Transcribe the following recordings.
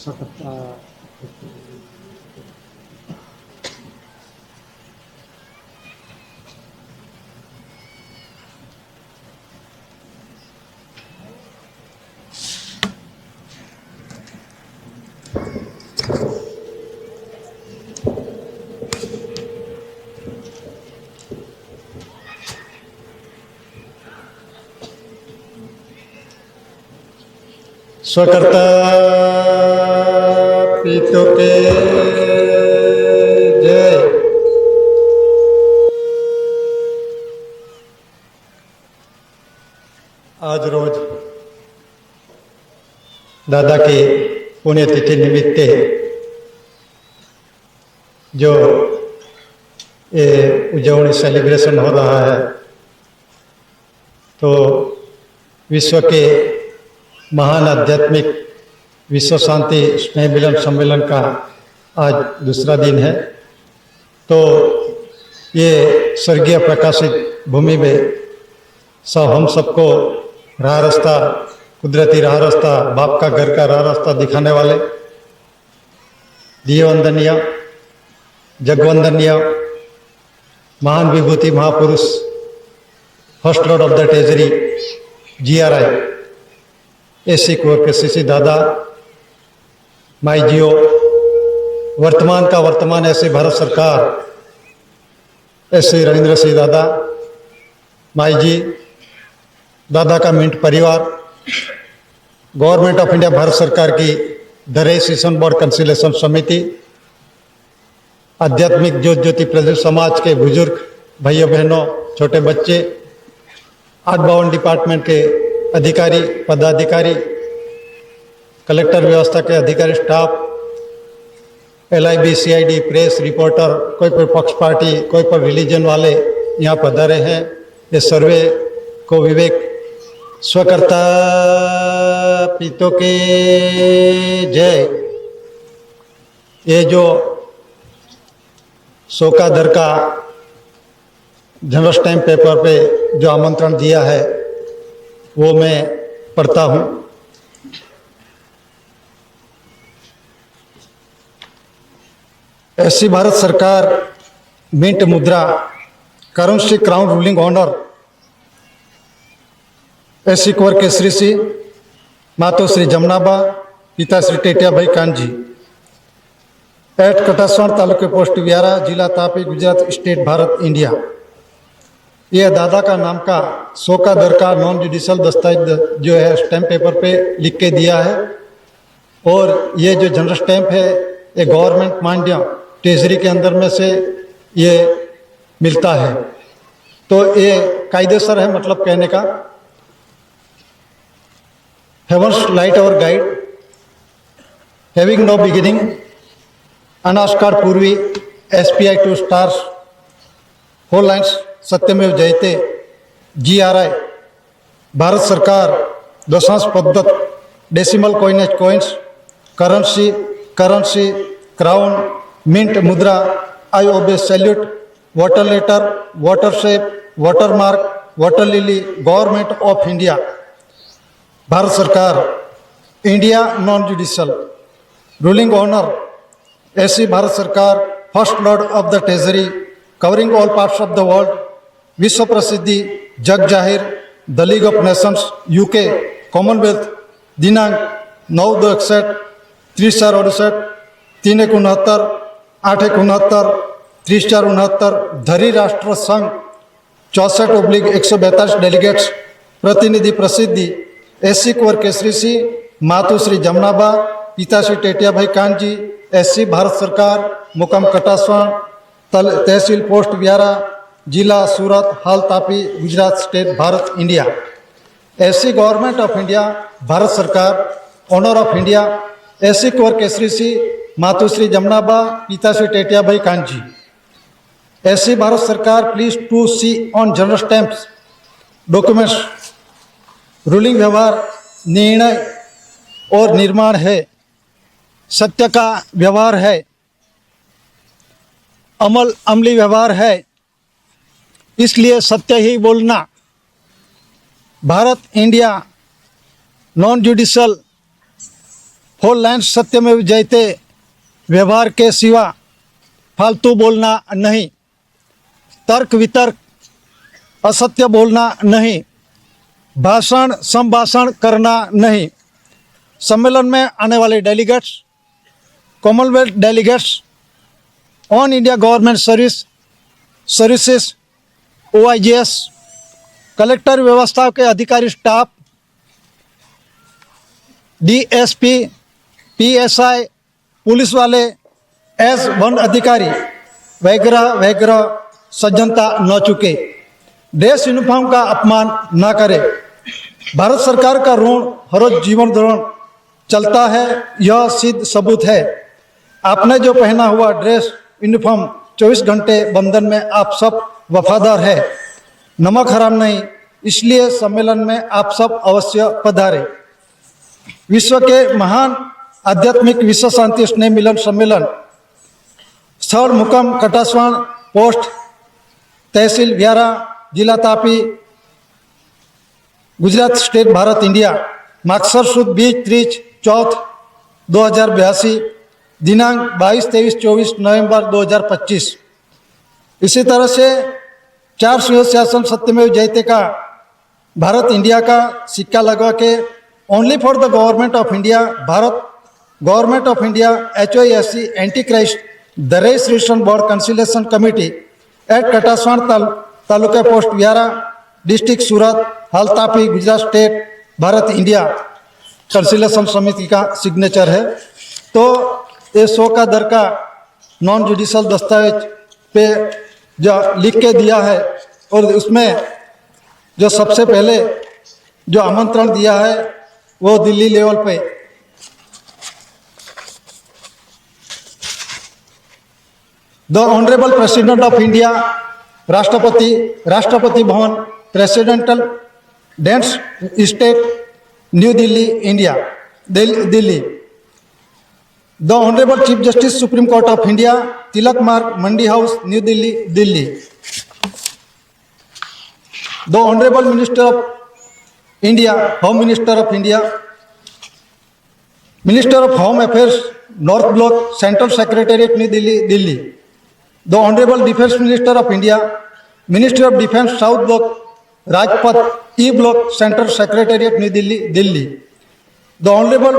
सकता स्वकर्ता पीतों के जय। आज रोज दादा की पुण्यतिथि निमित्त जो ये उजवणी सेलिब्रेशन हो रहा है, तो विश्व के महान आध्यात्मिक विश्व शांति स्नेह मिलन सम्मेलन का आज दूसरा दिन है। तो ये स्वर्गीय प्रकाशित भूमि में हम सबको राह रास्ता, कुदरती राह रास्ता, बाप का घर का राह रास्ता दिखाने वाले दिव्य वंदनीय जगवंदनीय महान विभूति महापुरुष first lord of the treasury GRI ऐसी कुंवर केसरी दादा माई जियो, वर्तमान का वर्तमान ऐसे भारत सरकार ऐसे रविंद्र सिंह दादा माई जी, दादा का मिंट परिवार, गवर्नमेंट ऑफ इंडिया भारत सरकार की दरई सेशन बोर्ड कंसिलेशन समिति, आध्यात्मिक ज्योति प्रज्वल समाज के बुजुर्ग भाइयों बहनों, छोटे बच्चे, 852 डिपार्टमेंट के अधिकारी पदाधिकारी, कलेक्टर व्यवस्था के अधिकारी, staff, LIB CID press reporter, कोई पर पक्ष पार्टी, कोई पर रिलीजन वाले यहाँ पधारे हैं। ये सर्वे को विवेक स्वकर्ता पीतों के जय। ये जो शोकादर का जनरल स्टैम्प पेपर पे जो आमंत्रण दिया है वो मैं पढ़ता हूँ। ऐसी भारत सरकार मिंट मुद्रा करेंसी क्राउन रूलिंग ऑनर ऐसी कुंवर केसरी सिंह, मातो श्री जमनाबा, पिता श्री टेटिया भाई कानजी, एट कटासवाण तालुके पोस्ट व्यारा, जिला तापी, गुजरात स्टेट, भारत, इंडिया। यह दादा का नाम का शोकादर का नॉन जुडिशल दस्तावेज जो है स्टैम्प पेपर पे लिख के दिया है। और ये जो जनरल स्टैम्प है ये गवर्नमेंट मान्य ट्रेजरी के अंदर में से ये मिलता है। तो ये कायदेसर है, मतलब कहने का। हेवंस लाइट और गाइड, हैविंग नो बिगिनिंग, अनास्कार पूर्वी, SPI 2 स्टार्स, होल लाइन्स सत्यमेव जयते, GRI भारत सरकार दशांश पद्धत, decimal coinage coins, currency crown, mint मुद्रा, I obey salute, water letter, water shape, water mark, water lily, government of India Bharat सरकार, India non judicial ruling honour ऐसी भारत सरकार, first lord of the treasury covering all parts of the world, विश्व प्रसिद्धि जग जाहिर, the League of Nations UK Commonwealth, दिनांक 9/2/61, 3/4/68, 3/1/69, 8/1/69, 3/4/69, धरी राष्ट्र संघ 64/142 डेलीगेट्स, प्रतिनिधि प्रसिद्धि ऐसी कुंवर केसरी सिंह, मातु श्री जमनाबा, पिता श्री टेटिया भाई कानजी, SC भारत सरकार, मुकाम कटासवाण, तहसील पोस्ट व्यारा, जिला सूरत, हाल तापी, गुजरात स्टेट, भारत, इंडिया। ऐसी गवर्नमेंट ऑफ इंडिया भारत सरकार, ऑनर ऑफ इंडिया ऐसी कुंवर केसरी सिंह, मातुश्री जमनाबा, पिता श्री टेटिया भाई कानजी। ऐसी भारत सरकार please to see on general stamps documents, ruling व्यवहार, निर्णय और निर्माण है, सत्य का व्यवहार है, अमली व्यवहार है, इसलिए सत्य ही बोलना। Bharat India non judicial whole line सत्यमेव जयते, व्यवहार के सिवा फालतू बोलना नहीं, तर्क वितर्क असत्य बोलना नहीं, भाषण संभाषण करना नहीं। सम्मेलन में आने वाले delegates, Commonwealth delegates, on India government services, OIGS, collector व्यवस्था के अधिकारी स्टाफ, DSP, PSI, पुलिस वाले, S1 अधिकारी वगैरह वगैरह सज्जनता न चुके, ड्रेस यूनिफॉर्म का अपमान न करे। भारत सरकार का ऋण हर रोज जीवन दौरान चलता है, यह सिद्ध सबूत है। आपने जो पहना हुआ ड्रेस यूनिफॉर्म 24 घंटे बंधन में आप सब वफादार है, नमक हराम नहीं, इसलिए सम्मेलन में आप सब अवश्य पधारे। विश्व के महान आध्यात्मिक विश्व शांति स्नेह मिलन सम्मेलन, स्थल मुकाम कटासवाण, पोस्ट तहसील व्यारा, जिला तापी, गुजरात स्टेट, भारत इंडिया। माक्सर सुद 20-30-4 2082, दिनांक 22-23-24 नवंबर 2025। इसी तरह से 4 सुशासन सत्यमेव जयते का भारत इंडिया का सिक्का लगवा के only for the government of India, Bharat government of India, HOASC anti Christ the registration board conciliation committee at Katasvan taluka post Vyara, district Surat, हाल Tapi, Gujarat state, Bharat India conciliation समिति का सिग्नेचर है। तो ये 100 का दर का नॉन जुडिशल दस्तावेज पे जो लिख के दिया है, और उसमें जो सबसे पहले जो आमंत्रण दिया है वो दिल्ली लेवल पे the honourable president of India, Rashtrapati Bhavan, presidential dens state, New Delhi, India, Delhi. The honourable chief justice supreme court of India, Tilak Marg, Mandi house, New Delhi, Delhi. The honourable minister of India, home minister of India, minister of home affairs, North Block, Central Secretariat, New Delhi, Delhi. The honourable defence minister of India, ministry of defence, South Block, Rajpath, E block, Central Secretariat, New Delhi, Delhi. The honourable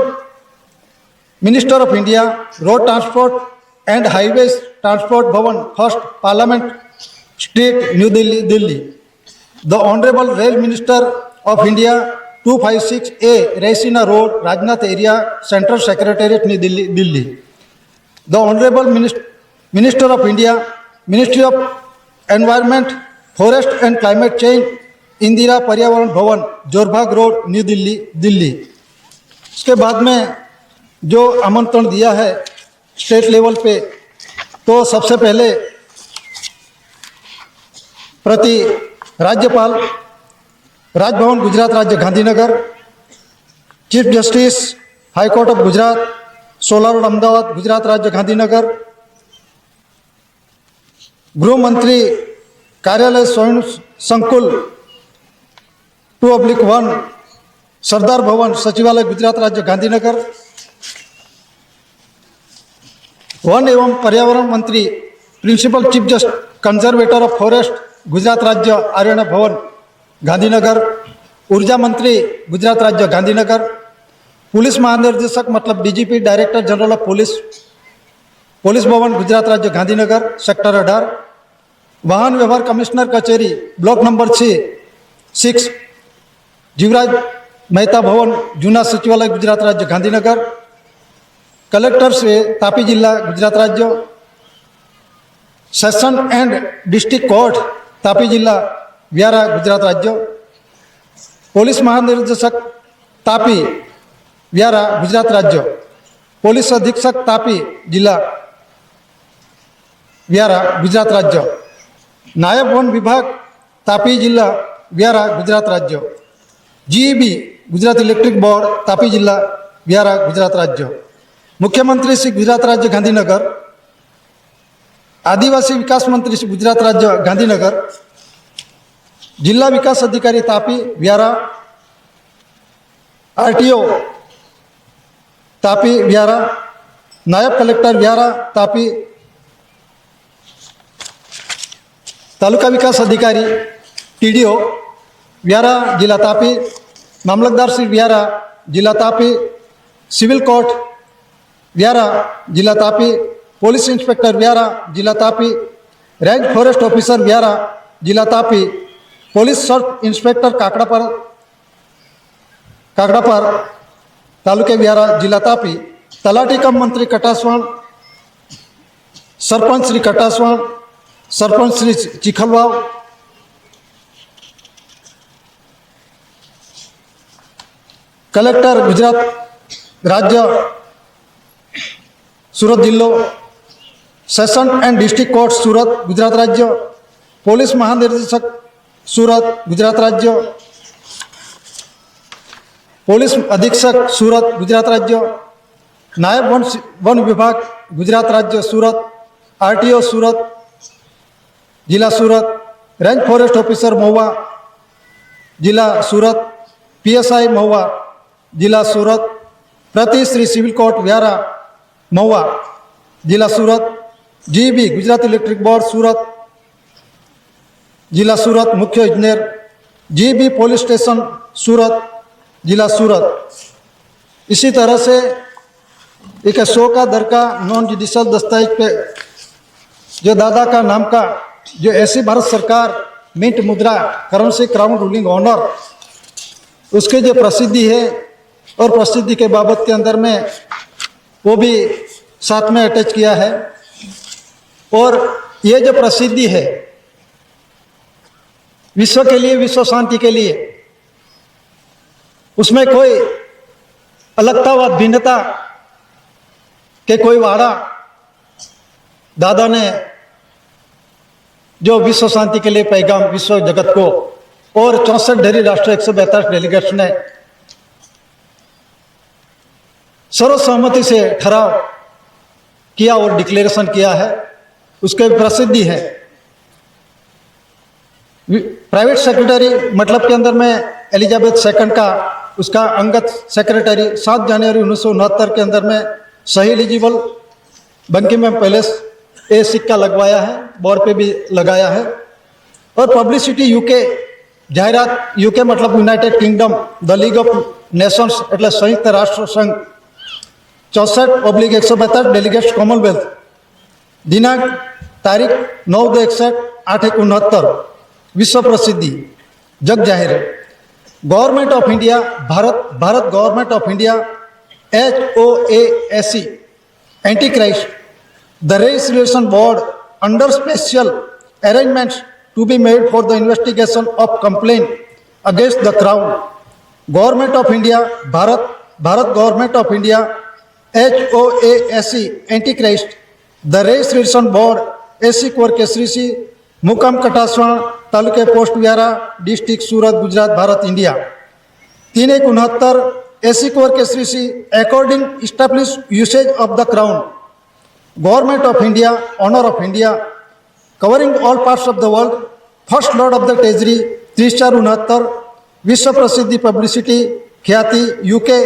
minister of India, road transport and highways transport Bhavan, first Parliament Street, New Delhi, Delhi. The honourable rail minister of India, 256A Raisina road, Rajnath area, Central Secretariat, New Delhi, Delhi. The honourable minister of India, ministry of environment, forest and climate change, Indira Paryavaran Bhavan, Jorbagh road, New Delhi, Delhi. इसके बाद में जो आमंत्रण दिया है state level पे, तो सबसे पहले प्रति राज्यपाल, राजभवन, गुजरात राज्य, Gandhinagar, chief justice high court of Gujarat, सोला रोड, अहमदाबाद, गुजरात राज्य, गांधीनगर, गृह मंत्री कार्यालय, स्वयं संकुल 2/1, सरदार भवन, सचिवालय, गुजरात राज्य, गांधीनगर। वन एवं पर्यावरण मंत्री, principal chief just conservator of forest, Gujarat राज्य, आर्यना भवन, गांधीनगर। ऊर्जा मंत्री, गुजरात राज्य, गांधीनगर। पुलिस महानिर्देशक मतलब DGP, director general of police, police भवन, गुजरात राज्य, गांधीनगर, सेक्टर 18। वाहन व्यवहार कमिश्नर कचेरी, ब्लॉक नंबर 6, जीवराज मेहता भवन, जूना सचिवालय, गुजरात राज्य, गांधीनगर। कलेक्टर से तापी जिला, गुजरात राज्य। Session and district court, Tapi जिला, व्यारा, गुजरात राज्य। पुलिस महानिर्देशक तापी, व्यारा, गुजरात राज्य। पुलिस अधीक्षक तापी जिला, व्यारा, गुजरात राज्य। नायब वन विभाग तापी जिला, व्यारा, गुजरात राज्य। GEB, Gujarat electric board, Tapi जिला, व्यारा, गुजरात राज्य। मुख्यमंत्री श्री गुजरात राज्य, गांधीनगर। आदिवासी विकास मंत्री श्री गुजरात राज्य, गांधीनगर। जिला विकास अधिकारी तापी, व्यारा। RTO तापी व्यारा, नायब कलेक्टर व्यारा तापी, तालुका विकास अधिकारी TDO व्यारा जिला तापी, मामलतदार श्री व्यारा जिला तापी, सिविल कोर्ट व्यारा जिला तापी, पुलिस इंस्पेक्टर व्यारा जिला तापी, रैंक फॉरेस्ट ऑफिसर व्यारा जिला तापी, पुलिस सब इंस्पेक्टर काकड़ापर तालुके व्यारा जिला तापी, तलाटी कम मंत्री कटासवाण, सरपंच श्री कटासवाण, सरपंच श्री चिखलवाव, कलेक्टर गुजरात राज्य सूरत जिल्लो, session and district court Surat Gujarat राज्य, पुलिस महानिर्देशक सूरत गुजरात राज्य, पुलिस अधीक्षक सूरत गुजरात राज्य, नायब वन विभाग गुजरात राज्य सूरत, RTO सूरत जिला सूरत, रैंक फॉरेस्ट ऑफिसर महुआ जिला सूरत, PSI महुआ जिला सूरत, प्रति श्री सिविल कोर्ट व्यारा महुआ जिला सूरत, GEB गुजरात इलेक्ट्रिक बोर्ड सूरत जिला सूरत, मुख्य इंजीनियर GEB पुलिस स्टेशन सूरत जिला सूरत। इसी तरह से एक 100 का दर का नॉन जुडिशियल दस्तावेज पे जो दादा का नाम का जो ऐसी भारत सरकार मिंट मुद्रा करेंसी क्राउन रूलिंग ऑनर, उसकी जो प्रसिद्धि है और प्रसिद्धि के बाबत के अंदर में वो भी साथ में अटैच किया है। और ये जो प्रसिद्धि है विश्व के लिए, विश्व शांति के लिए, उसमें कोई अलगता व भिन्नता के कोई वादा दादा ने जो विश्व शांति के लिए पैगाम विश्व जगत को और 64 ढेरी राष्ट्र 142 डेलीगेट्स ने सर्वसहमति से ठहराव किया और डिक्लेरेशन किया है, उसके प्रसिद्धि है। प्राइवेट सेक्रेटरी मतलब के अंदर में एलिजाबेथ सेकंड का उसका अंगत सेक्रेटरी 7 जनवरी 1969 के अंदर में सही एलिजिबल बंकिमचंद्र पैलेस ए सिक्का लगवाया है, बोर्ड पे भी लगाया है। और पब्लिसिटी यूके जाहिरात, यूके मतलब United kingdom, the League of Nations એટલે સંયુક્ત રાષ્ટ્ર સંઘ 64/132 डेलीगेट्स कॉमनवेल्थ, दिनांक तारीख 9/61/869, विश्व प्रसिद्धि जग जाहिर है। Government of India Bharat government of India HOASE anti Christ the registration board under special arrangements to be made for the investigation of complaint against the crown, government of India Bharat government of India HOASE anti Christ the registration board SC core Kesari C, मुकाम कटासवाण, तालुके post Vyara, district Surat Gujarat Bharat India. 3/169 SC core Kesari C according establish usage of the crown, government of India, honour of India, covering all parts of the world, first lord of the treasury 3/4/69, विश्व प्रसिद्धि publicity ख्याति UK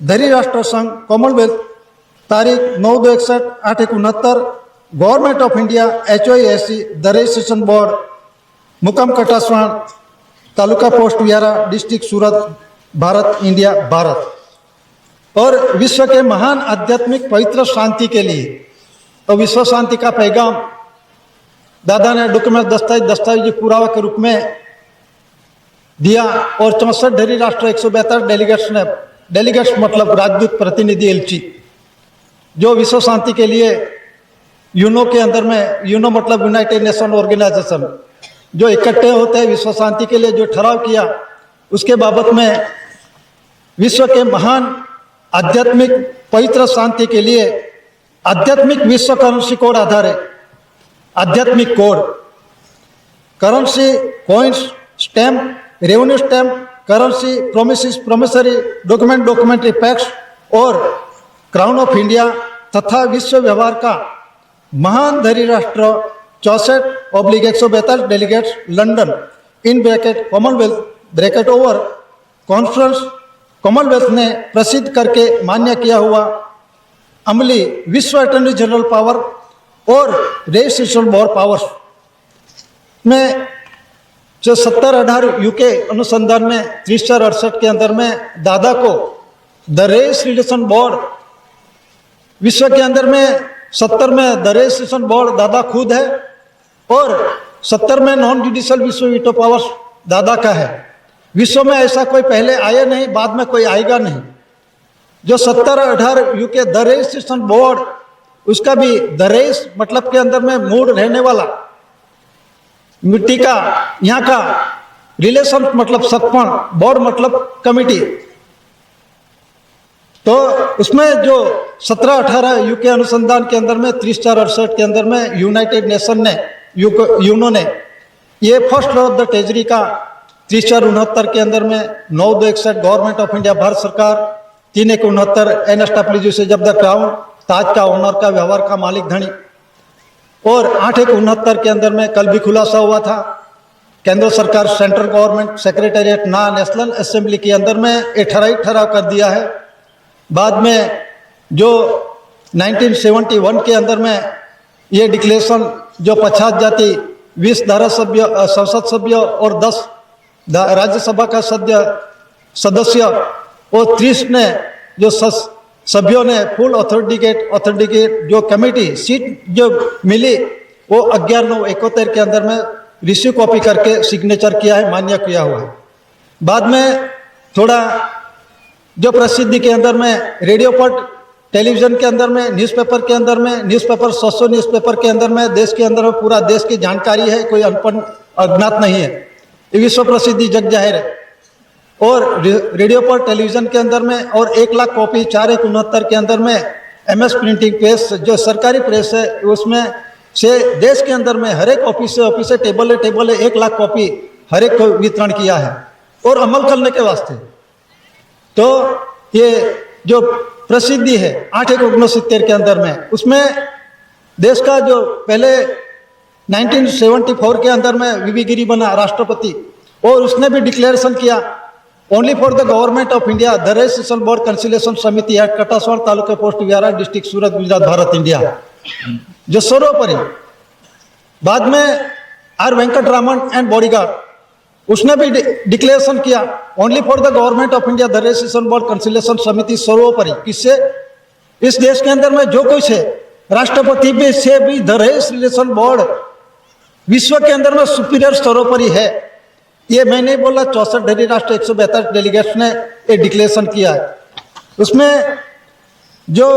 धरी राष्ट्र संघ Commonwealth, तारीख 9/61/869, government of India HOASE the registration board, मुकाम कटासवाण, taluka post Vyara, district सूरत Bharat India Bharat. और विश्व के महान आध्यात्मिक पवित्र शांति के लिए तो विश्व शांति का पैगाम दादा ने डॉक्यूमेंट दस्तावेज पुरावा के रूप में दिया। और 64 ढेरी राष्ट्र 142 डेलीगेट्स ने, डेलीगेट्स मतलब राजदूत, प्रतिनिधि, एलची, जो विश्व शांति के लिए यूनो के अंदर में, यूनो मतलब यूनाइटेड नेशन ऑर्गेनाइजेशन, जो इकट्ठे होते हैं विश्व शांति के लिए, जो ठहराव किया उसके बाबत में विश्व के महान आध्यात्मिक पवित्र शांति के लिए आध्यात्मिक विश्व करेंसी कोड आधारित आध्यात्मिक code, currency, coins, stamp, revenue stamp, currency, promises, promissory document, documentary PACS और क्राउन ऑफ इंडिया तथा विश्व व्यवहार का महान धरी राष्ट्र 64/142 delegates London in bracket Commonwealth bracket over conference Commonwealth ने प्रसिद्ध करके मान्य किया हुआ अमली विश्व अटॉर्नी जनरल पावर और रजिस्ट्रेशन बोर्ड पावर्स में जो 70-18 यूके अनुसंधान में 368 के अंदर में दादा को द रजिस्ट्रेशन बोर्ड विश्व के अंदर में 70 में द रजिस्ट्रेशन बोर्ड दादा खुद है और 70 में नॉन जुडिशियल विश्व वीटो पावर्स दादा का है। विश्व में ऐसा कोई पहले आया नहीं, बाद में कोई आएगा नहीं। जो 70-18 यूके द रजिस्ट्रेशन बोर्ड, उसका भी द रेस मतलब के अंदर में मूड रहने वाला, मिट्टी का यहाँ का रिलेशन मतलब सत्पण, बोर्ड मतलब कमिटी। तो उसमें जो 17-18 यूके अनुसंधान के अंदर में 368 के अंदर में यूनाइटेड नेशन ने यूनो ने ये first law of the treasury का 369 के अंदर में 9/261 गवर्नमेंट ऑफ इंडिया भारत सरकार, 3/169 NSW usage of the crown, ताज का ओनर का व्यवहार का मालिक धनी, और 8/169 के अंदर में कल भी खुलासा हुआ था केंद्र सरकार सेंट्रल गवर्नमेंट सेक्रेटेरिएट ना नेशनल असेंबली के अंदर में 18 ठहराव कर दिया है। बाद में जो 1971 के अंदर में ये डिक्लेरेशन जो 50 जाति 20 धारासभ्य संसद सभ्य और 10 राज्यसभा का सदस्य और 30 ने जो सभ्यों ने फुल ऑथेंटिकेट जो कमेटी सीट जो मिली वो 11/9/71 के अंदर में रिसीव कॉपी करके सिग्नेचर किया है, मान्य किया हुआ है। बाद में थोड़ा जो प्रसिद्धि के अंदर में रेडियो पर, टेलीविजन के अंदर में, न्यूज़पेपर के अंदर में, न्यूज़पेपर 100 न्यूज़पेपर के अंदर में, देश के अंदर में पूरा देश की जानकारी है, कोई अज्ञात नहीं है, ये विश्व प्रसिद्धि जग जाहिर है। और रेडियो पर, टेलीविजन के अंदर में, और 1 लाख कॉपी 4/169 के अंदर में MS प्रिंटिंग प्रेस जो सरकारी प्रेस है उसमें से देश के अंदर में हर एक ऑफिस से टेबल 1 लाख कॉपी हर एक को वितरण किया है और अमल करने के वास्ते। तो ये जो प्रसिद्धि है 8/169 के अंदर में, उसमें देश का जो पहले 1974 के अंदर में वीवी गिरी बना राष्ट्रपति, और उसने भी डिक्लेरेशन किया only for the government of India the registration board conciliation समिति eight कटासवाड़ taluka post vihara district Surat Gujarat Bharat India, जो सर्वोपरि। बाद में आर वेंकटरामन एंड बॉडीगार्ड, उसने भी डिक्लेरेशन किया only for the government of India the registration board conciliation समिति सर्वोपरि। किससे? इस देश के अंदर में जो कुछ है राष्ट्रपति भी से भी द रजिस्ट्रेशन बोर्ड विश्व के अंदर में सुपीरियर सर्वोपरि है। ये मैं नहीं बोला, 64 डेली राष्ट्र 172 डेलीगेट्स ने ये डिक्लेरेशन किया है। उसमें जो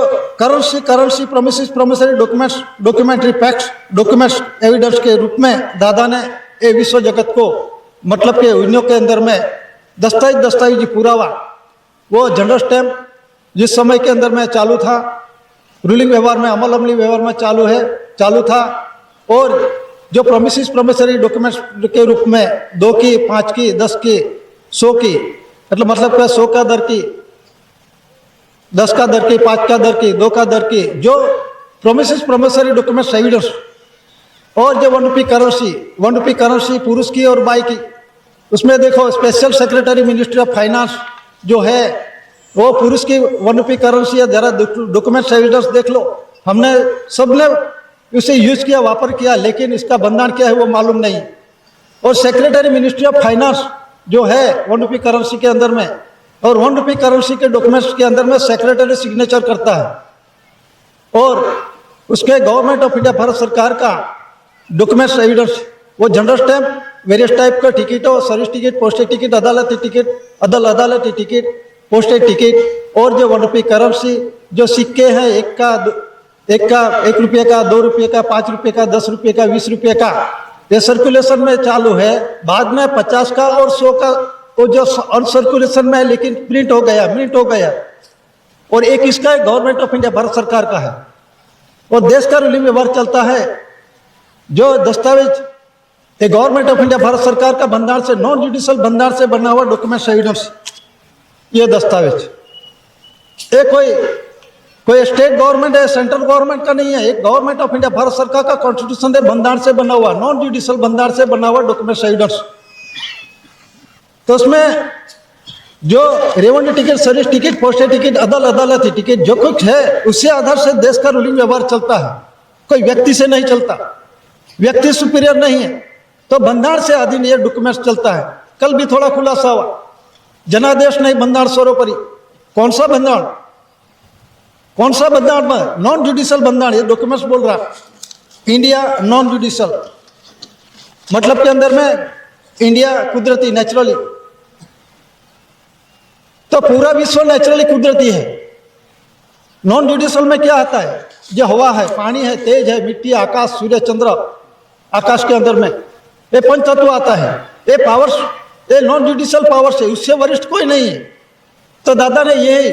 currency promissory documentary facts documents evidence के रूप में दादा ने ये विश्व जगत को मतलब के यूनियो के अंदर में दस्तावेजी पुरावा, वो जनरल स्टैम्प जिस समय के अंदर में चालू था, रूलिंग व्यवहार में, अमली व्यवहार में चालू था, और जो प्रोमिसरी डॉक्यूमेंट्स के रूप में 2 की, 5 की, 10 की, 100 की, मतलब क्या 100 का दर की, 10 का दर की, 5 का दर की, 2 का दर की, जो प्रोमिसरी डॉक्यूमेंट्स एविडेंस, और जो 1 रुपी करेंसी पुरुष की और बाई की, उसमें देखो special secretary ministry of finance जो है वो पुरुष की 1 रुपी करेंसी है। जरा डॉक्यूमेंट्स एविडेंस देख लो, हमने सबने उसे यूज किया, वापर किया, लेकिन इसका बंधन क्या है वो मालूम नहीं। और सेक्रेटरी मिनिस्ट्री ऑफ फाइनेंस जो है 1 रुपी करेंसी के अंदर में, और 1 रुपी करेंसी के डॉक्यूमेंट्स के अंदर में सेक्रेटरी सिग्नेचर करता है, और उसके गवर्नमेंट ऑफ इंडिया भारत सरकार का डॉक्यूमेंट्स एविडेंस, वो जनरल स्टैम्प, वेरियस टाइप का टिकट हो, सर्विस टिकट, पोस्टेज टिकट, अदालती टिकट, अदालती टिकट, पोस्टेज टिकट, और जो 1 रुपी करेंसी जो सिक्के हैं 1 रुपये का, 2 रुपये का, 5 रुपये का, 10 रुपये का, 20 रुपये का, ये सर्कुलेशन में चालू है। बाद में 50 का और 100 का वो जो अनसर्कुलेशन में है लेकिन मिंट हो गया, और एक इसका गवर्नमेंट ऑफ इंडिया भारत सरकार का है, और देश का रूलिंग व्यवहार चलता है। जो दस्तावेज ये गवर्नमेंट ऑफ इंडिया भारत सरकार का भंडार से, नॉन जुडिशियल भंडार से बना हुआ डॉक्यूमेंट्स एविडेंस, ये दस्तावेज ये कोई स्टेट गवर्नमेंट है, सेंट्रल गवर्नमेंट का नहीं है, एक गवर्नमेंट ऑफ इंडिया भारत सरकार का कॉन्स्टिट्यूशन के भंडार से बना हुआ, नॉन जुडिशियल भंडार से बना हुआ डॉक्यूमेंट्स एविडेंस। तो उसमें जो revenue ticket, service ticket, postal ticket, अदालती टिकट जो कुछ है उसी आधार से देश का रूलिंग व्यवहार चलता है, कोई व्यक्ति से नहीं चलता। व्यक्ति सुपीरियर नहीं है तो बंधारण से अधीन ये डॉक्यूमेंट्स चलता है। कल भी थोड़ा खुलासा हुआ, जनादेश नहीं बंधारण सर्वोपरि। कौन सा बंधारण? कौन सा बंधारण में? नॉन जुडिशियल बंधारण, ये डॉक्यूमेंट्स बोल रहा इंडिया नॉन जुडिशियल, मतलब के अंदर में इंडिया कुदरती, नेचुरली। तो पूरा विश्व नेचुरली कुदरती है। नॉन जुडिशियल में क्या आता है? जो हवा है, पानी है, तेज है, मिट्टी, आकाश, सूर्य, चंद्र, आकाश के अंदर में ये पंच तत्व आता है। ये पावर्स, ये नॉन जुडिशियल पावर्स है, उससे वरिष्ठ कोई नहीं है। तो दादा ने यही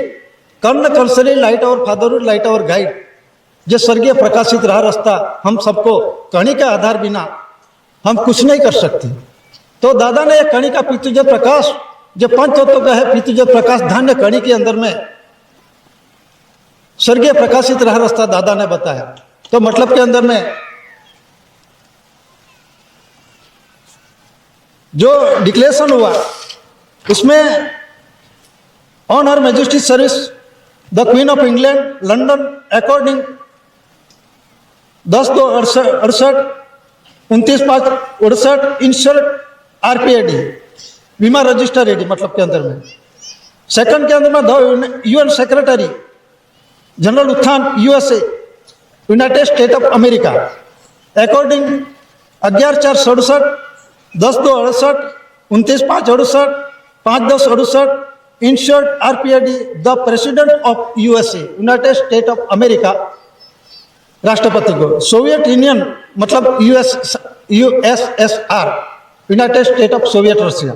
कर्ण कर्सरी लाइट और फादर लाइट और गाइड, जो स्वर्गीय प्रकाशित रहा रास्ता, हम सबको कणी के आधार बिना हम कुछ नहीं कर सकते। तो दादा ने कणी का पितृज प्रकाश, जो पंच तत्व का है, पितृज प्रकाश धान्य कणी के अंदर में स्वर्गीय प्रकाशित रहा रास्ता दादा ने बताया। तो मतलब के अंदर में जो डिक्लेरेशन हुआ उसमें on her majesty service the queen of England London according 10/2/68 29/5/68 insured RPAD बीमा रजिस्टर रेडी, मतलब के अंदर में। सेकंड के अंदर में UN सेक्रेटरी जनरल उत्थान USA united state of America according 11/4/67 10/2/68 29/5/68 5/10/68 insured RPAD the president of USA united state of America, राष्ट्रपति को। सोवियत यूनियन मतलब USSR united state of Soviet Russia.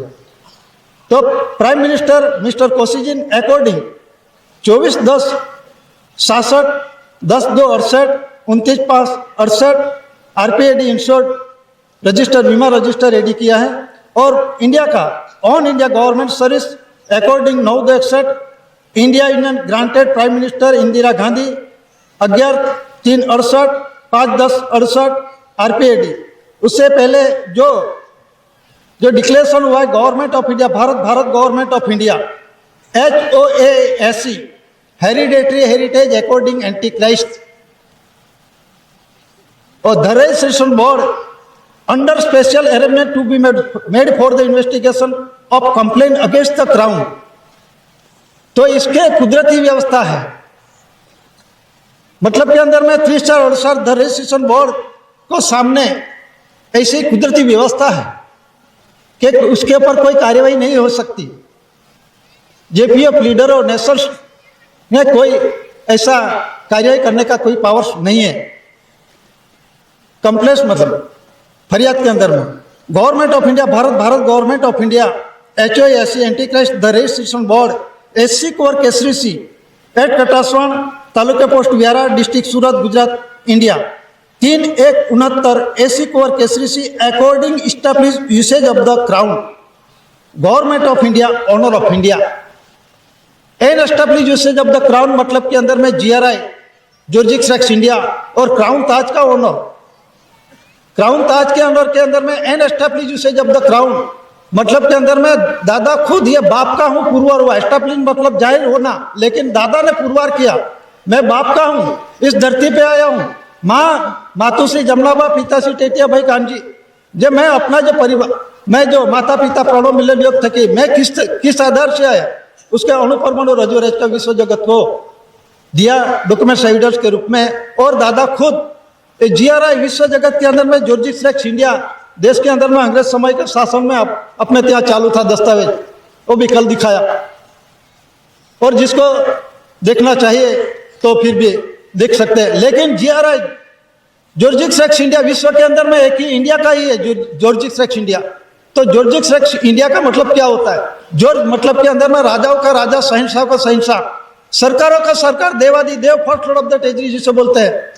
तो prime minister mister Kosygin according 24/10/67 10/2/68 29/5/68 RPAD insured register बीमा register ready किया है। और India का on India government service according 9/61 India union granted prime minister Indira Gandhi 11/3/68 5/10/68 RPAD। उससे पहले जो डिक्लेरेशन हुआ है government of India, Bharat government of India HOASE hereditary heritage according anti Christ और the registration board under special arrangement to be made for the investigation of complaint against the crown. तो इसके कुदरती व्यवस्था है, मतलब के अंदर में 3/4/68 द रजिस्ट्रेशन बोर्ड को सामने ऐसी कुदरती व्यवस्था है कि उसके ऊपर कोई कार्यवाही नहीं हो सकती। JPF लीडर और नेशनल में कोई ऐसा कार्यवाही करने का कोई पावर्स नहीं है। कंप्लेंट मतलब फरियाद के अंदर में government of India, Bharat government of India HOASE anti Christ the registration board SC core Kesari सी at Katasvan taluka post Vyara district Surat Gujarat India 3/1/69 AC कोर केसरी सी according establish usage of the crown government of India honour of India an establish usage of the crown, मतलब के अंदर में GRI Georgius Rex India और crown ताज का owner, crown ताज के अंदर में N establish usage of the crown, मतलब के अंदर में दादा खुद ये बाप का हूँ पुरवार हुआ। एस्टेब्लिश मतलब जाहिर होना, लेकिन दादा ने पुरवार किया मैं बाप का हूँ, इस धरती पे आया हूँ। मातुश्री जमनाबा, पिताश्री टेटिया भाई कानजी, जब मैं अपना जो परिवार, मैं जो माता पिता प्रणव मिलन योग थकी, मैं किस आधार से आया, उसके अणुपरमाणु रजोरेज का विश्व जगत को दिया डॉक्यूमेंट एविडेंस के रूप में। और दादा खुद GRI विश्व जगत के अंदर में जॉर्जिक्स रेक्स इंडिया देश के अंदर में अंग्रेज समय के शासन में अपने ત્યાં चालू था दस्तावेज, वो भी कल दिखाया। और जिसको देखना चाहिए तो फिर भी देख सकते हैं। लेकिन GRI जॉर्जिक्स रेक्स इंडिया विश्व के अंदर में एक ही इंडिया का ही है जॉर्जिक्स रेक्स इंडिया। तो जॉर्जिक्स रेक्स इंडिया का मतलब क्या होता है? जॉर्ज मतलब के अंदर में राजाओं का राजा, शहंशाह का शहंशाह, सरकारों का सरकार, देवादी देव, first lord of the territory जिसे बोलते हैं।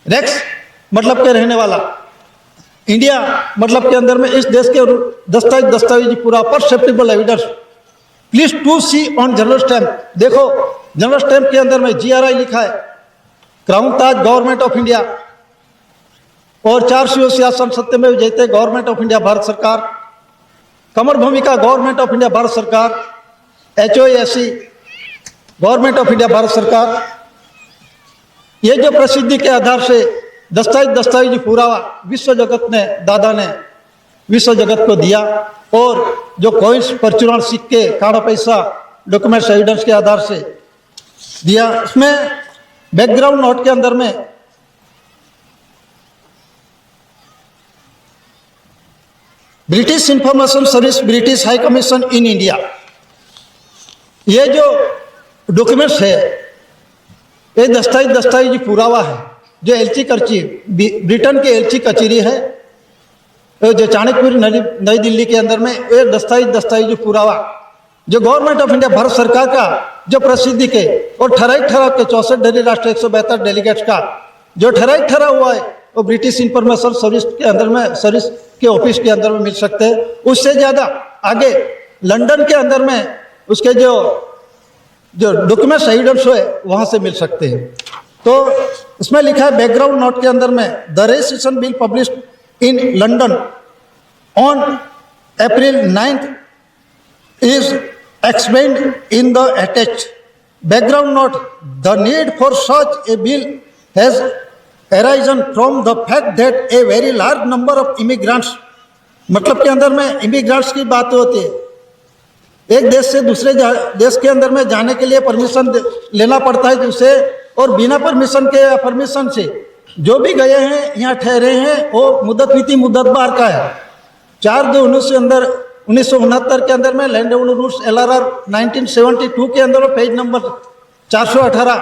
रेक्स मतलब के रहने वाला, इंडिया मतलब के अंदर में इस देश के दस्तावेज पूरा perceptible evidence please to see on general stamp. देखो जनरल स्टैम्प के अंदर में GRI लिखा है, क्राउन ताज गवर्नमेंट ऑफ इंडिया और 4 शासन सत्यमेव जयते गवर्नमेंट ऑफ इंडिया भारत सरकार, कमर भूमिका गवर्नमेंट ऑफ इंडिया भारत सरकार, HOASC, government of India Bharat सरकार, ये जो प्रसिद्धि के आधार से दस्तावेजी पुरावा विश्व जगत ने, दादा ने विश्व जगत को दिया, और जो कॉइन्स, परचूरण, सिक्के, काड़ा पैसा, डॉक्यूमेंट्स, एविडेंस के आधार से दिया। इसमें बैकग्राउंड नोट के अंदर में British information service, British high commission in India, ये जो डॉक्यूमेंट्स है, ये दस्तावेजी पुरावा है जो एलची कचेरी, ब्रिटेन की एलची कचेरी है जो चाणक्यपुर नई दिल्ली के अंदर में, ये दस्तावेजी पुरावा जो गवर्नमेंट ऑफ इंडिया भारत सरकार का जो प्रसिद्धि के और ठहराव के 64 डेली राष्ट्र 172 डेलीगेट्स का जो ठहरा हुआ है, वो ब्रिटिश इंफॉर्मेशन सर्विस के अंदर में, सर्विस के ऑफिस के अंदर में मिल सकते हैं। उससे ज़्यादा आगे लंदन के अंदर में उसके जो डॉक्यूमेंट्स, एविडेंस है, वहाँ से मिल सकते हैं। तो इसमें लिखा है बैकग्राउंड नोट के अंदर में, the registration bill published in London on April 9 is explained in the attached background note. The need for such a bill has arisen from the fact that a very large number of immigrants, मतलब के अंदर में immigrants की बात होती है, एक देश से दूसरे देश के अंदर में जाने के लिए परमिशन लेना पड़ता है जिससे, और बिना परमिशन से जो भी गए हैं, यहाँ ठहरे हैं, वो मुद्दत नीति मुद्दत बार का है। 4/2/1969 के अंदर में लैंड रेवेन्यू रूल्स LRR 1972 के अंदर page number 418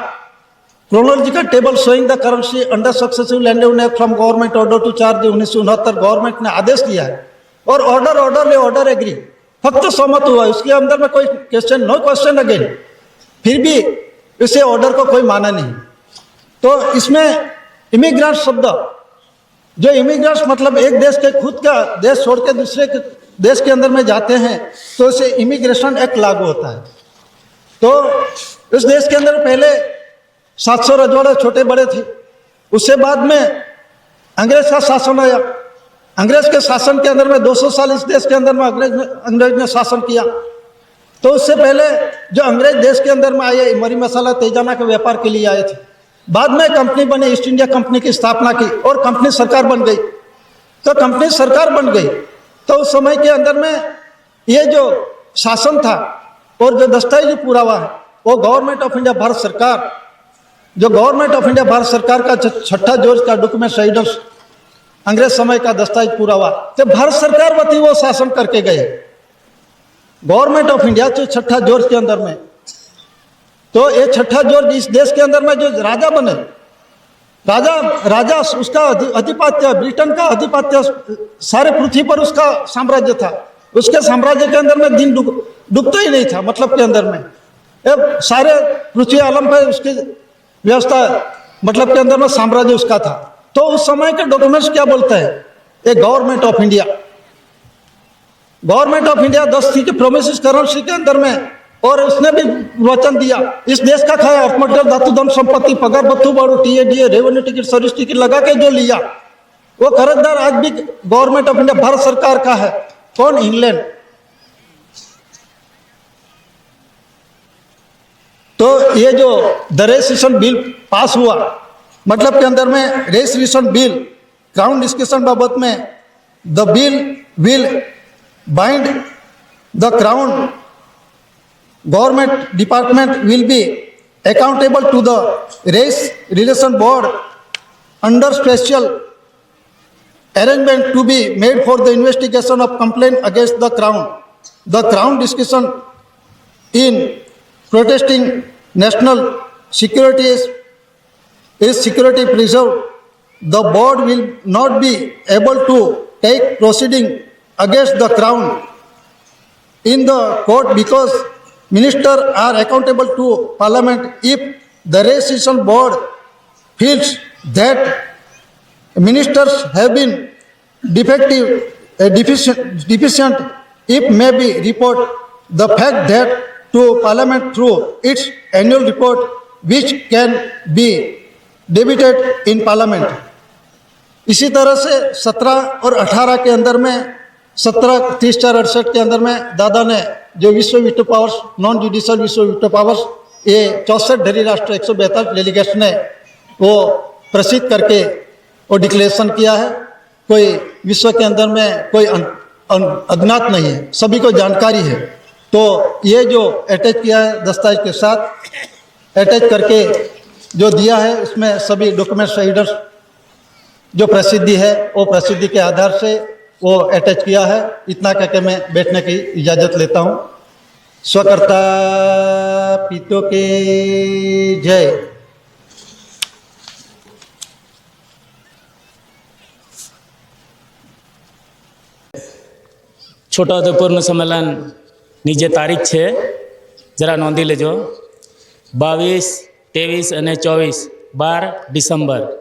chronological table showing the currency under successive land revenue from government order to 4/1969 government ने आदेश दिया है, और ऑर्डर एग्री, फक्त सहमत हुआ, उसके अंदर में कोई क्वेश्चन, नो क्वेश्चन अगेन, फिर भी इसे ऑर्डर को कोई माना नहीं। तो इसमें इमिग्रेंट शब्द, जो इमिग्रेंट्स मतलब एक देश के खुद का देश छोड़ के दूसरे के देश के अंदर में जाते हैं, तो इसे इमिग्रेशन एक्ट लागू होता है। तो इस देश के अंदर पहले 700 रजवाड़े छोटे बड़े थे, उससे बाद में अंग्रेज का शासन आया। अंग्रेज के शासन के अंदर में 200 साल इस देश के अंदर में अंग्रेज ने शासन किया। तो उससे पहले जो अंग्रेज देश के अंदर में आए, मरी मसाला तेजाना के व्यापार के लिए आए थे, बाद में कंपनी बनी, ईस्ट इंडिया कंपनी की स्थापना की और कंपनी सरकार बन गई। तो कंपनी सरकार बन गई तो उस समय के अंदर में ये जो शासन था और जो दस्तावेजी पुरावा है, वो गवर्नमेंट ऑफ इंडिया भारत सरकार, जो गवर्नमेंट ऑफ इंडिया भारत सरकार का 6ठा जोर्ज का डॉक्यूमेंट एविडेंस, अंग्रेज समय का दस्तावेज पुरावा, तो भारत सरकार वती वो शासन करके गए गवर्नमेंट ऑफ इंडिया जो 6ठा जोर्ज के अंदर में। तो ये 6ठा जोर्ज इस देश के अंदर में जो राजा बने, राजा उसका अधिपत्य, ब्रिटेन का अधिपत्य सारे पृथ्वी पर उसका साम्राज्य था। उसके साम्राज्य के अंदर में दिन डूबता ही नहीं था, मतलब के अंदर में सारे पृथ्वी आलम पर उसकी व्यवस्था, मतलब के अंदर में साम्राज्य उसका था। तो उस समय के डॉक्यूमेंट्स क्या बोलते हैं, ये गवर्नमेंट ऑफ इंडिया 10 थी कि प्रोमिस करेंसी के अंदर में, और उसने भी वचन दिया इस देश का खाया अर्थ मटेरियल, धातु, धन संपत्ति, पगार, बत्तू, बाड़ू, TA, revenue ticket, service ticket लगा के जो लिया, वो कर्जदार आज भी गवर्नमेंट ऑफ इंडिया भारत सरकार का है। कौन? इंग्लैंड। तो ये जो द रजिस्ट्रेशन बिल पास हुआ, मतलब के अंदर में रजिस्ट्रेशन बिल क्राउन डिस्कशन बाबत में, the bill will bind the crown government department will be accountable to the race relation board under special arrangement to be made for the investigation of complaint against the crown. The crown discretion in protesting national security is security preserved. The board will not be able to take proceeding against the crown in the court because ministers are accountable to parliament. If the registration board feels that ministers have been deficient, it may be report the fact that to parliament through its annual report, which can be debated in parliament. इसी तरह से 17 और 18 के अंदर में 17/30/68 के अंदर में दादा ने जो विश्व वीटो पावर्स, नॉन जुडिशियल विश्व वीटो पावर्स, ये 64 ढेरी राष्ट्र 142 डेलीगेट्स ने वो प्रसिद्ध करके वो डिक्लेरेशन किया है। कोई विश्व के अंदर में कोई अज्ञात नहीं है, सभी को जानकारी है। तो ये जो अटैच किया है दस्तावेज के साथ अटैच करके जो दिया है, उसमें सभी डॉक्यूमेंट्स एविडेंस जो प्रसिद्धि है वो प्रसिद्धि के आधार से वो अटैच किया है। इतना कहकर मैं बैठने की इजाज़त लेता हूँ। स्वकर्ता पितों के जय। છોટાઉદેપુરનું સંમેલન નીચે તારીખ છે, જરા નોંધી લેજો। 22, 23 અને 24 12 ડિસેમ્બર।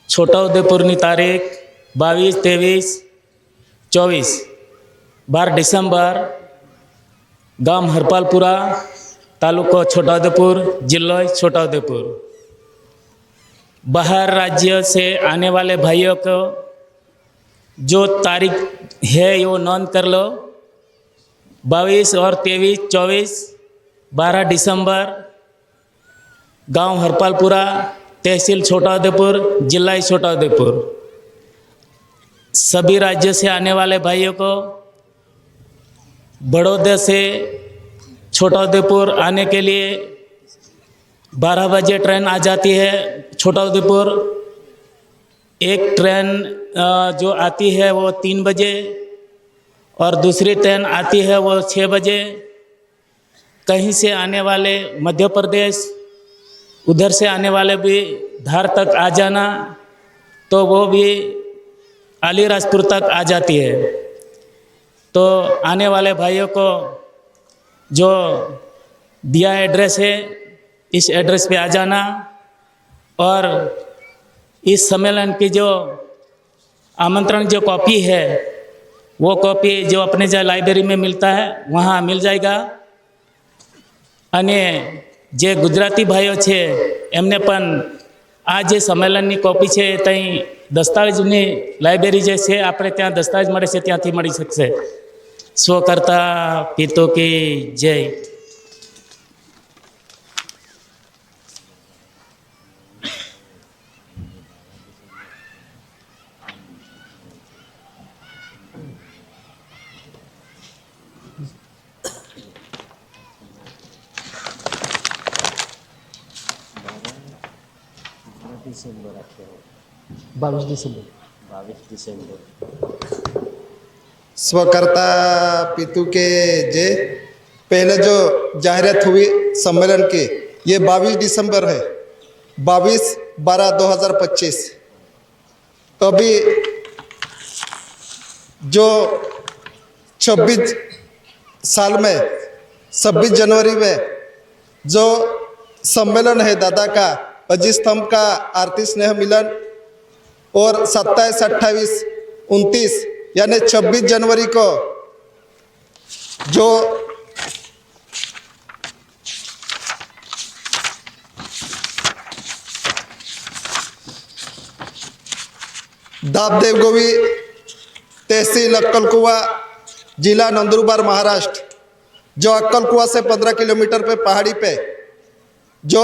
છોટાઉદેપુરની તારીખ 22, 23, 24 12 ડિસેમ્બર। ગામ હરપાલપુરા, તાલુકો છોટાઉદેपुर, जिला छोटाउदेपुर। बाहर राज्य से आने वाले भाइयों को जो तारीख है वो नोट कर लो। 22 और 23, 24, 12 दिसंबर, गांव हरपालपुरा, तहसील छोटाउदेपुर, जिला छोटाउदेपुर। सभी राज्य से आने वाले भाइयों को बड़ौदा से छोटाउदेपुर आने के लिए 12 बजे ट्रेन आ जाती है छोटाउदेपुर। एक ट्रेन जो आती है वो 3 बजे और दूसरी ट्रेन आती है वो 6 बजे। कहीं से आने वाले मध्य प्रदेश, उधर से आने वाले भी धार तक आ जाना, तो वो भी अलीराजपुर तक आ जाती है। तो आने वाले भाइयों को जो दिया एड्रेस है, इस एड्रेस पे आ जाना। और इस सम्मेलन की जो आमंत्रण जो कॉपी है, वो कॉपी जो अपने जो लाइब्रेरी में मिलता है वहाँ मिल जाएगा। અને જે ગુજરાતી ભાઈઓ છે એમને પણ આ જે સંમેલનની કોપી છે ત્યાં દસ્તાવેજની લાઇબ્રેરી જે છે આપણે ત્યાં દસ્તાવેજ મળે છે ત્યાંથી મળી શકશે। સ્વકર્તા પિતો की जय। बाईस दिसंबर। स्वकर्ता पितु के जय। पहले जो जाहिरात हुई सम्मेलन की, ये 22 दिसंबर है, 22/12/2025। अभी जो 26 साल में 26 जनवरी में जो सम्मेलन है दादा का, अजीज स्तंभ का आरती स्नेह मिलन, और 27, 28, 29 यानी 26 जनवरी को जो दाबदेव गोवी, तहसील अक्कलकुआ, जिला नंदुरबार, महाराष्ट्र। जो अक्कलकुआ से 15 किलोमीटर पे पहाड़ी पे जो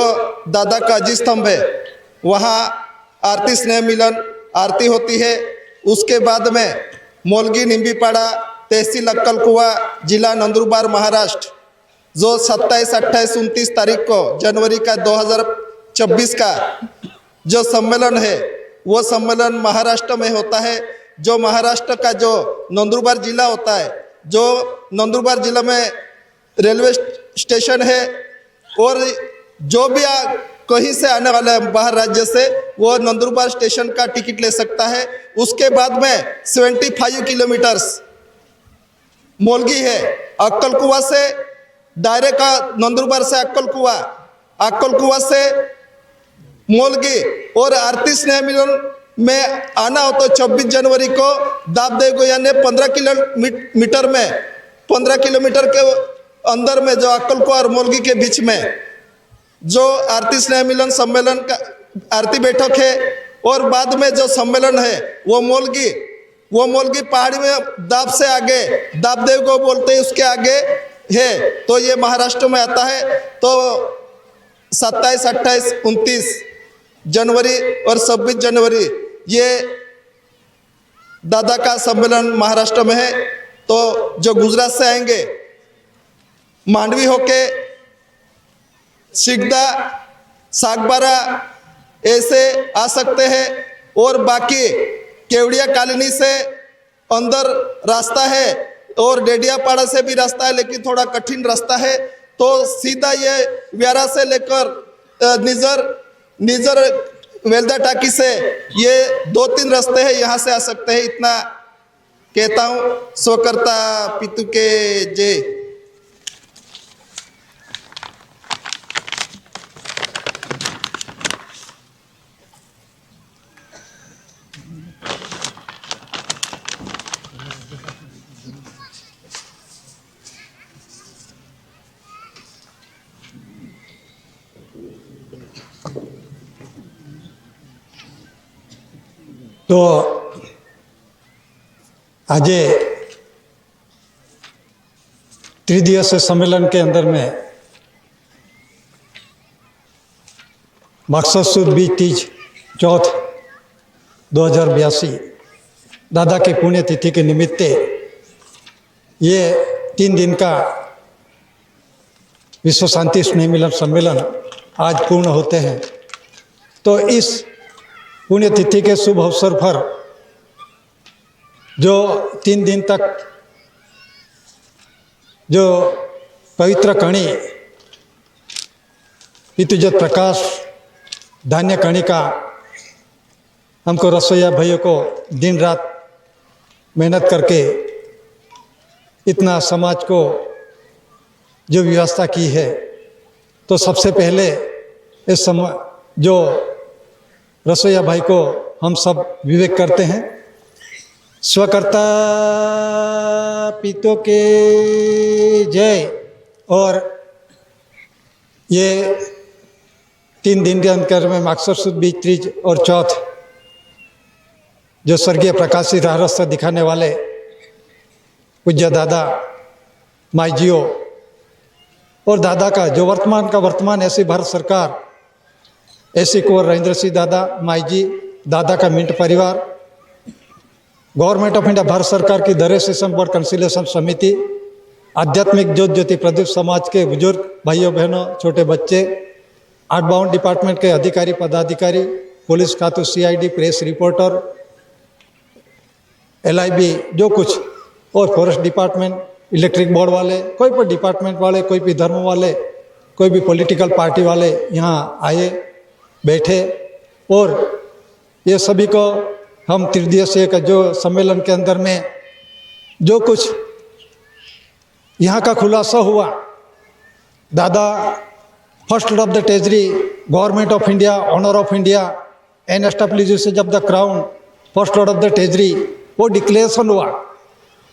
दादा का अजीज स्तंभ है, वहाँ आरती स्नेह मिलन आरती होती है। उसके बाद में मोलगी निम्बीपाड़ा, तहसील अक्कलकुआ, जिला नंदुरबार, महाराष्ट्र, जो 27, 28, 29 तारीख को जनवरी का 2024 का जो सम्मेलन है, वो सम्मेलन महाराष्ट्र में होता है। जो महाराष्ट्र का जो नंदुरबार जिला होता है, जो नंदुरबार जिला में रेलवे स्टेशन है, और जो भी कहीं से आने वाला है बाहर राज्य से, वो नंदुरबार स्टेशन का टिकट ले सकता है। उसके बाद में 75 किलोमीटर्स मोलगी है। अक्कलकुआ से डायरेक्ट नंदुरबार से अक्कलकुआ, अक्कलकुआ से मोलगी, और आरती स्नेह मिलन में आना हो तो 26 जनवरी को दाबदेव गोया ने 15 किलोमीटर में, 15 किलोमीटर के अंदर में जो अक्कलकुआ और मोलगी के बीच में जो आरती स्नेह मिलन सम्मेलन का आरती बैठक है। और बाद में जो सम्मेलन है वो मोलगी वो मौलगी पहाड़ी में दाब से आगे, दाबदेव को बोलते हैं, उसके आगे है। तो ये महाराष्ट्र में आता है। तो 27, 28, 29 जनवरी और 26 जनवरी ये दादा का सम्मेलन महाराष्ट्र में है। तो जो गुजरात से आएंगे, मांडवी होके सिगदा, सागबारा ऐसे आ सकते हैं। और बाकी केवड़िया कॉलोनी से अंदर रास्ता है और डेडियापाड़ा से भी रास्ता है, लेकिन थोड़ा कठिन रास्ता है। तो सीधा ये व्यारा से लेकर निजर वेल्दा टाकी से ये 2-3 रास्ते हैं, यहाँ से आ सकते हैं। इतना कहता हूँ। स्वकर्ता पितु के जय। તો આજે त्रिदिवसीय सम्मेलन के अंदर में माक्सर सुद बीज तीज चौथ 2082 दादा की पुण्यतिथि के निमित्ते ये 3 दिन का विश्व शांति स्नेह मिलन सम्मेलन आज पूर्ण होते हैं। तो इस पुण्यतिथि के शुभ अवसर पर जो 3 दिन तक जो पवित्र कणी पितृजत प्रकाश धान्य कणी का हमको रसोईया भाइयों को दिन रात मेहनत करके इतना समाज को जो व्यवस्था की है, तो सबसे पहले इस समय जो रसोईया भाई को हम सब विवेक करते हैं। स्वकर्ता पितों के जय। और ये 3 दिन के अंतर में माक्सर सुद बीज तीज और चौथ जो स्वर्गीय प्रकाशी रहस्य दिखाने वाले पूज्य दादा माई जियो और दादा का जो वर्तमान ऐसी भारत सरकार, ऐसी कुंवर राजेंद्र सिंह दादा माई जी, दादा का मिंट परिवार, गवर्नमेंट ऑफ इंडिया भारत सरकार की दरे सेशन बोर्ड कंसिलेशन समिति, आध्यात्मिक ज्योति प्रदीप समाज के बुजुर्ग भाइयों बहनों, छोटे बच्चे, आउटबाउंड डिपार्टमेंट के अधिकारी पदाधिकारी, पुलिस खातू, CID, प्रेस रिपोर्टर, LIB जो कुछ, और फॉरेस्ट डिपार्टमेंट, इलेक्ट्रिक बोर्ड वाले, कोई भी डिपार्टमेंट वाले, कोई भी धर्म वाले, कोई भी पॉलिटिकल पार्टी वाले यहाँ आए बैठे। और ये सभी को हम त्रिदिवसीय का जो सम्मेलन के अंदर में जो कुछ यहाँ का खुलासा हुआ, दादा first of the treasury, government of India, honour of India and establishment of the crown, first of the treasury, वो डिक्लेरेशन हुआ,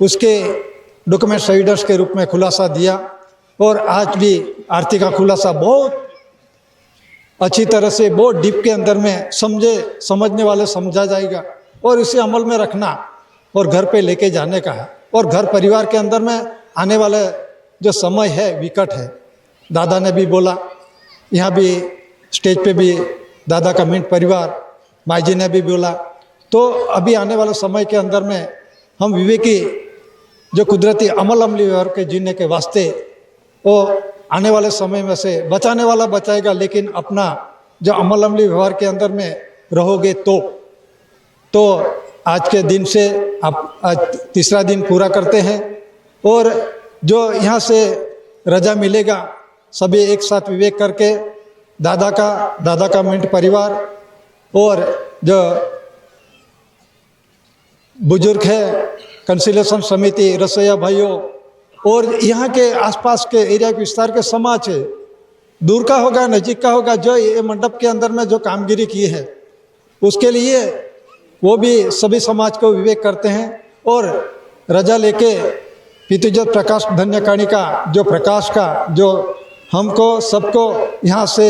उसके डॉक्यूमेंट एविडेंस के रूप में खुलासा दिया। और आज भी आरती का खुलासा बहुत अच्छी तरह से, बहुत डीप के अंदर में समझने वाले समझा जाएगा और इसे अमल में रखना और घर पे लेके जाने का है। और घर परिवार के अंदर में आने वाला जो समय है विकट है। दादा ने भी बोला, यहाँ भी स्टेज पे भी दादा का मिंट परिवार, माई जी ने भी बोला। तो अभी आने वाले समय के अंदर में हम विवेकी जो कुदरती अमली व्यवहार के जीने के वास्ते, वो आने वाले समय में से बचाने वाला बचाएगा, लेकिन अपना जो अमली व्यवहार के अंदर में रहोगे तो आज के दिन से आप आज 3रा दिन पूरा करते हैं। और जो यहाँ से रजा मिलेगा, सभी एक साथ विवेक करके दादा का मिंट परिवार और जो बुजुर्ग है, कंसिलेशन समिति, रसोईया भाइयों और यहाँ के आसपास के एरिया के विस्तार के समाज है, दूर का होगा नजीक का होगा, जो ये मंडप के अंदर में जो कामगिरी की है उसके लिए वो भी सभी समाज को विवेक करते हैं। और रजा लेके पितृजत प्रकाश धन्यकाणी का जो प्रकाश का जो हमको सबको यहाँ से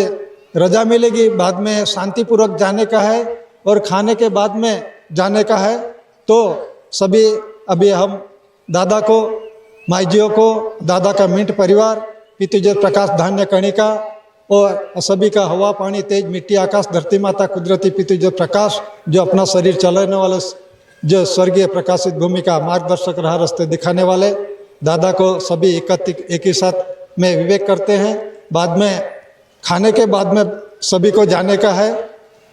रजा मिलेगी, बाद में शांतिपूर्वक जाने का है और खाने के बाद में जाने का है। तो सभी अभी हम दादा को, माईजियों को, दादा का मिंट परिवार, पितृजय प्रकाश धान्य कणिका और सभी का हवा पानी तेज मिट्टी आकाश धरती माता कुदरती पितृजय प्रकाश जो अपना शरीर चलाने वाले, जो स्वर्गीय प्रकाशित भूमि का मार्गदर्शक राह रास्ते दिखाने वाले दादा को सभी एक ही साथ में विवेक करते हैं। बाद में खाने के बाद में सभी को जाने का है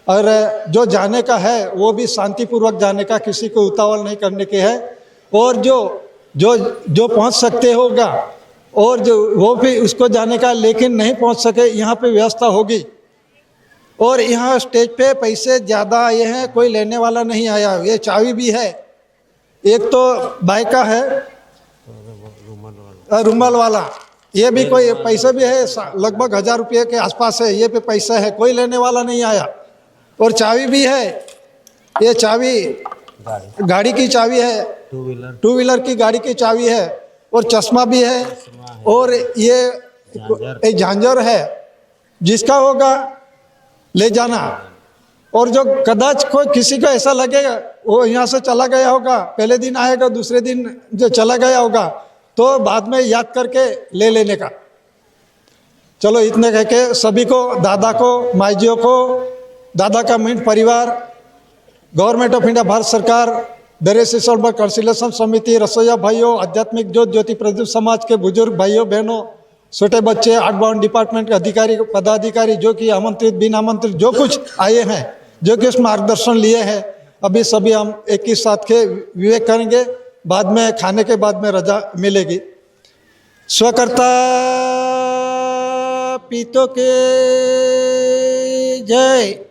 और जो जाने का है वो भी शांतिपूर्वक जाने का, किसी को उतावल नहीं करने के है। और जो पहुंच सकते होगा और जो वो भी उसको जाने का, लेकिन नहीं पहुंच सके यहाँ पे व्यवस्था होगी। और यहाँ स्टेज पे पैसे ज़्यादा आए हैं, कोई लेने वाला नहीं आया। ये चाबी भी है, एक तो बाइक का है, रुमाल वाला, ये भी कोई पैसे भी है, लगभग 1000 रुपये के आसपास है, ये पे पैसा है, कोई लेने वाला नहीं आया। और चाबी भी है, ये चाबी गाड़ी की चाबी है, टू व्हीलर की गाड़ी की चाबी है। और चश्मा भी है और ये झांझर है, जिसका होगा ले जाना। और जो कदाच कोई किसी को ऐसा लगेगा वो यहाँ से चला गया होगा, पहले दिन आएगा, दूसरे दिन जो चला गया होगा, तो बाद में याद करके ले लेने का। चलो इतने कह के सभी को, दादा को, माईजियों को, दादा का मिंट परिवार, गवर्नमेंट ऑफ इंडिया भारत सरकार, दरेसिसोल कंसिलेशन समिति, रसोईया भाइयों, आध्यात्मिक ज्योति प्रदीप समाज के बुजुर्ग भाइयों बहनों, छोटे बच्चे, आउटबाउंड डिपार्टमेंट के अधिकारी पदाधिकारी जो कि आमंत्रित बिना आमंत्रित जो कुछ आए हैं, जो कि उस मार्गदर्शन लिए हैं, अभी सभी हम एक ही साथ के विवेक करेंगे। बाद में खाने के बाद में रजा मिलेगी। स्वकर्ता पीतो के जय।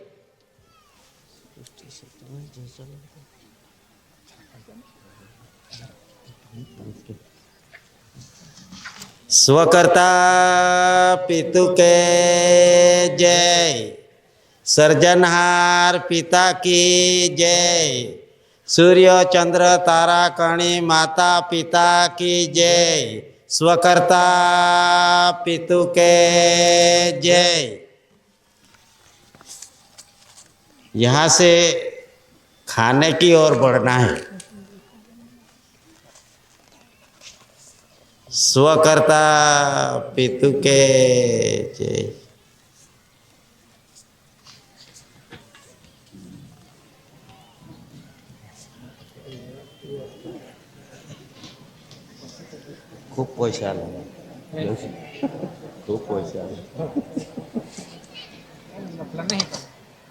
स्वकर्ता पितु के जय। सर्जनहार पिता की जय। सूर्य चंद्र तारा कणी माता पिता की जय। स्वकर्ता पितु के जय। यहाँ से खाने की ओर बढ़ना है। स्वकर्ता पितु के जय। खूब पैसा लगा, खूब पैसा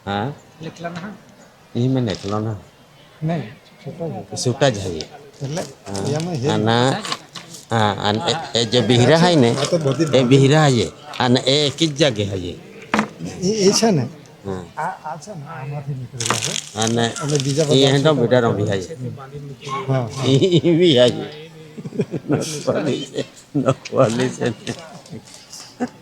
हाँ यही में निकलो ना नहीं सूटा जाइए ना हाँ जो बिहरा है ने ये बिहरा है ये अन ए किस जगह है ये છે ને અને ये है तो बेटा रो भी है ये भी है ये नखवाली से